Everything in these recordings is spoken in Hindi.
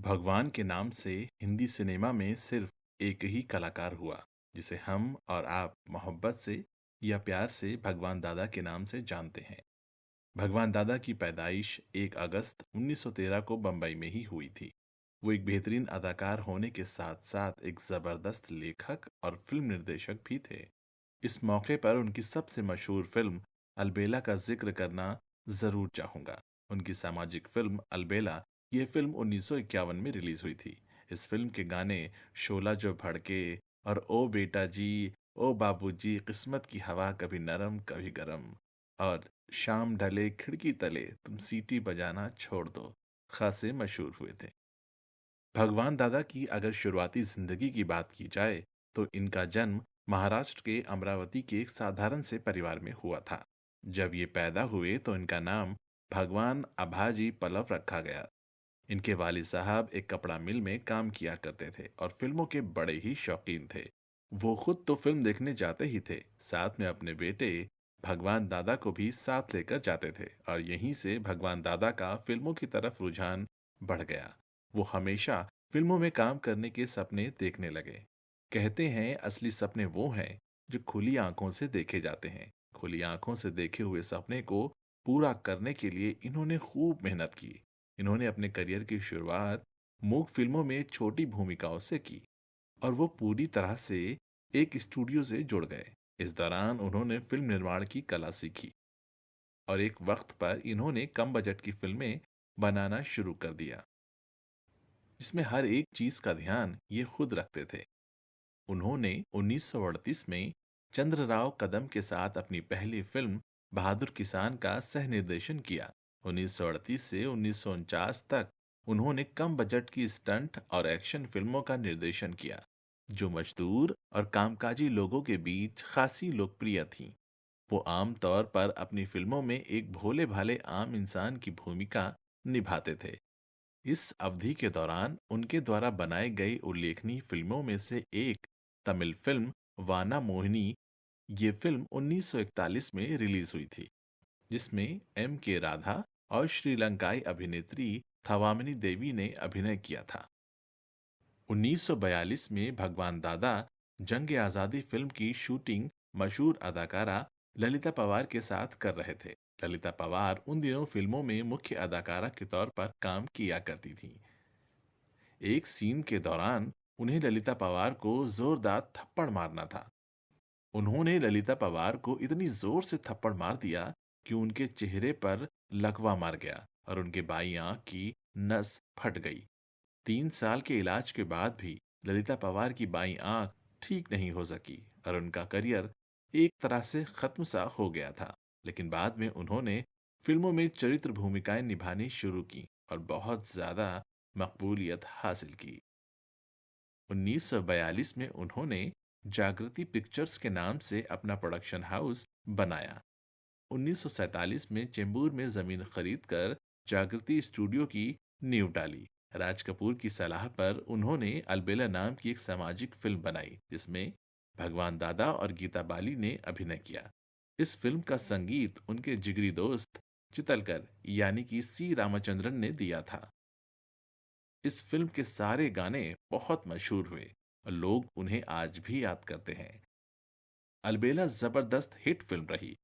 भगवान के नाम से हिंदी सिनेमा में सिर्फ एक ही कलाकार हुआ जिसे हम और आप मोहब्बत से या प्यार से भगवान दादा के नाम से जानते हैं। भगवान दादा की पैदाइश 1 अगस्त 1913 को बम्बई में ही हुई थी। वो एक बेहतरीन अदाकार होने के साथ साथ एक जबरदस्त लेखक और फिल्म निर्देशक भी थे। इस मौके पर उनकी सबसे मशहूर फिल्म अलबेला का जिक्र करना जरूर चाहूंगा। उनकी सामाजिक फिल्म अलबेला, ये फिल्म 1951 में रिलीज हुई थी। इस फिल्म के गाने शोला जो भड़के और ओ बेटा जी, ओ बाबूजी, किस्मत की हवा कभी नरम कभी गरम और शाम ढले खिड़की तले तुम सीटी बजाना छोड़ दो खासे मशहूर हुए थे। भगवान दादा की अगर शुरुआती जिंदगी की बात की जाए तो इनका जन्म महाराष्ट्र के अमरावती के एक साधारण से परिवार में हुआ था। जब ये पैदा हुए तो इनका नाम भगवान अभाजी पल्लव रखा गया। इनके वालिद साहब एक कपड़ा मिल में काम किया करते थे और फिल्मों के बड़े ही शौकीन थे। वो खुद तो फिल्म देखने जाते ही थे, साथ में अपने बेटे भगवान दादा को भी साथ लेकर जाते थे और यहीं से भगवान दादा का फिल्मों की तरफ रुझान बढ़ गया। वो हमेशा फिल्मों में काम करने के सपने देखने लगे। कहते हैं असली सपने वो हैं जो खुली आंखों से देखे जाते हैं। खुली आंखों से देखे हुए सपने को पूरा करने के लिए इन्होंने खूब मेहनत की। इन्होंने अपने करियर की शुरुआत मूक फिल्मों में छोटी भूमिकाओं से की और वो पूरी तरह से एक स्टूडियो से जुड़ गए। इस दौरान उन्होंने फिल्म निर्माण की कला सीखी और एक वक्त पर इन्होंने कम बजट की फिल्में बनाना शुरू कर दिया, जिसमें हर एक चीज का ध्यान ये खुद रखते थे। उन्होंने 1938 में चंद्रराव कदम के साथ अपनी पहली फिल्म बहादुर किसान का सह निर्देशन किया। 1938 से 1949 तक उन्होंने कम बजट की स्टंट और एक्शन फिल्मों का निर्देशन किया, जो मजदूर और कामकाजी लोगों के बीच खासी लोकप्रिय थीं। वो आम तौर पर अपनी फिल्मों में एक भोले भाले आम इंसान की भूमिका निभाते थे। इस अवधि के दौरान उनके द्वारा बनाई गई उल्लेखनीय फिल्मों में से एक तमिल फिल्म वाना मोहिनी, ये फिल्म 1941 में रिलीज हुई थी, जिसमें एम के राधा और श्रीलंकाई अभिनेत्री थवामिनी देवी ने अभिनय किया था। 1942 में भगवान दादा जंग आज़ादी फिल्म की शूटिंग मशहूर अदाकारा ललिता पवार के साथ कर रहे थे। ललिता पवार उन दिनों फिल्मों में मुख्य अदाकारा के तौर पर काम किया करती थी। एक सीन के दौरान उन्हें ललिता पवार को जोरदार थप्पड़ मारना था। उन्होंने ललिता पवार को इतनी जोर से थप्पड़ मार दिया कि उनके चेहरे पर लकवा मार गया और उनके बाईं आंख की नस फट गई। 3 साल के इलाज के बाद भी ललिता पवार की बाईं आंख ठीक नहीं हो सकी और उनका करियर एक तरह से खत्म सा हो गया था। लेकिन बाद में उन्होंने फिल्मों में चरित्र भूमिकाएं निभानी शुरू की और बहुत ज्यादा मकबूलियत हासिल की। 1942 में उन्होंने जागृति पिक्चर्स के नाम से अपना प्रोडक्शन हाउस बनाया। 1947 में चेंबूर में जमीन खरीदकर जागृति स्टूडियो की नींव डाली। राज कपूर की सलाह पर उन्होंने अलबेला नाम की एक सामाजिक फिल्म बनाई, जिसमें भगवान दादा और गीता बाली ने अभिनय किया। इस फिल्म का संगीत उनके जिगरी दोस्त चितलकर यानी कि सी रामचंद्रन ने दिया था। इस फिल्म के सारे गाने बहुत मशहूर हुए और लोग उन्हें आज भी याद करते हैं। अलबेला जबरदस्त हिट फिल्म रही।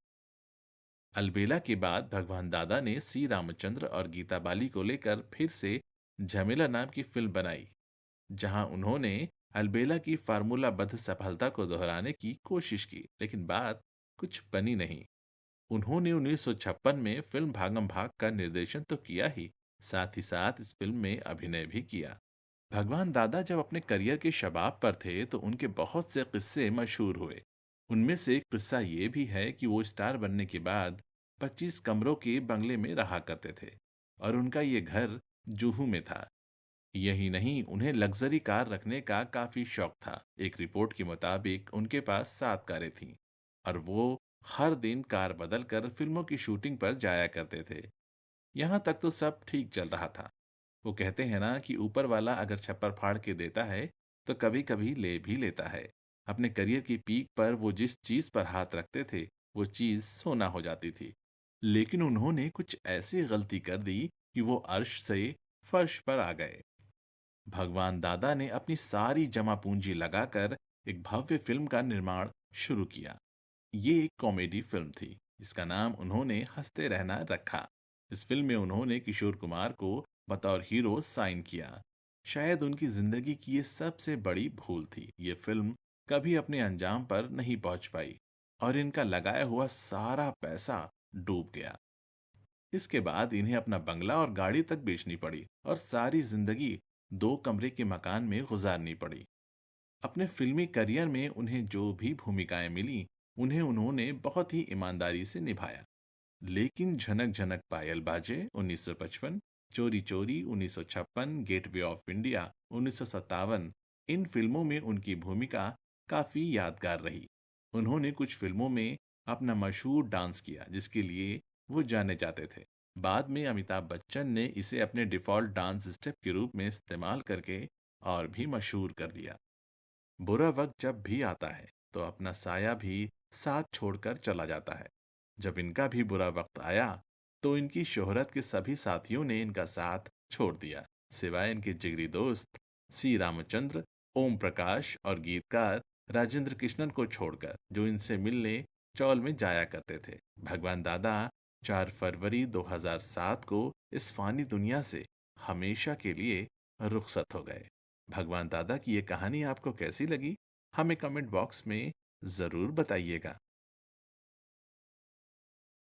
अलबेला के बाद भगवान दादा ने सी रामचंद्र और गीता बाली को लेकर फिर से झमेला नाम की फिल्म बनाई, जहां उन्होंने अलबेला की फार्मूलाबद्ध सफलता को दोहराने की कोशिश की, लेकिन बात कुछ बनी नहीं। उन्होंने 1956 में फिल्म भागम भाग का निर्देशन तो किया ही, साथ ही साथ इस फिल्म में अभिनय भी किया। भगवान दादा जब अपने करियर के शबाब पर थे तो उनके बहुत से किस्से मशहूर हुए। उनमें से एक किस्सा ये भी है कि वो स्टार बनने के बाद 25 कमरों के बंगले में रहा करते थे और उनका ये घर जुहू में था। यही नहीं, उन्हें लग्जरी कार रखने का काफी शौक था। एक रिपोर्ट के मुताबिक उनके पास 7 कारें थीं और वो हर दिन कार बदलकर फिल्मों की शूटिंग पर जाया करते थे। यहाँ तक तो सब ठीक चल रहा था। वो कहते हैं ना कि ऊपर वाला अगर छप्पर फाड़ के देता है तो कभी कभी ले भी लेता है। अपने करियर की पीक पर वो जिस चीज पर हाथ रखते थे वो चीज सोना हो जाती थी। लेकिन उन्होंने कुछ ऐसी गलती कर दी कि वो अर्श से फर्श पर आ गए। भगवान दादा ने अपनी सारी जमा पूंजी लगाकर एक भव्य फिल्म का निर्माण शुरू किया। ये एक कॉमेडी फिल्म थी। इसका नाम उन्होंने हंसते रहना रखा। इस फिल्म में उन्होंने किशोर कुमार को बतौर हीरो साइन किया। शायद उनकी जिंदगी की ये सबसे बड़ी भूल थी। ये फिल्म कभी अपने अंजाम पर नहीं पहुंच पाई और इनका लगाया हुआ सारा पैसा डूब गया। इसके बाद इन्हें अपना बंगला और गाड़ी तक बेचनी पड़ी और सारी जिंदगी 2 कमरे के मकान में गुजारनी पड़ी। अपने फिल्मी करियर में उन्हें जो भी भूमिकाएं मिली, उन्हें उन्होंने बहुत ही ईमानदारी से निभाया। लेकिन झनक झनक पायल बाजे 1955, चोरी चोरी 1956, गेटवे ऑफ इंडिया 1957, इन फिल्मों में उनकी भूमिका काफी यादगार रही। उन्होंने कुछ फिल्मों में अपना मशहूर डांस किया जिसके लिए वो जाने जाते थे। बाद में अमिताभ बच्चन ने इसे अपने डिफॉल्ट डांस स्टेप के रूप में इस्तेमाल करके और भी मशहूर कर दिया। बुरा वक्त जब भी आता है तो अपना साया भी साथ छोड़कर चला जाता है। जब इनका भी बुरा वक्त आया तो इनकी शोहरत के सभी साथियों ने इनका साथ छोड़ दिया, सिवाय इनके जिगरी दोस्त सी रामचंद्र, ओम प्रकाश और गीतकार राजेंद्र कृष्णन को छोड़कर, जो इनसे मिलने चौल में जाया करते थे। भगवान दादा 4 फरवरी 2007 को इस फानी दुनिया से हमेशा के लिए रुखसत हो गए। भगवान दादा की ये कहानी आपको कैसी लगी? हमें कमेंट बॉक्स में ज़रूर बताइएगा।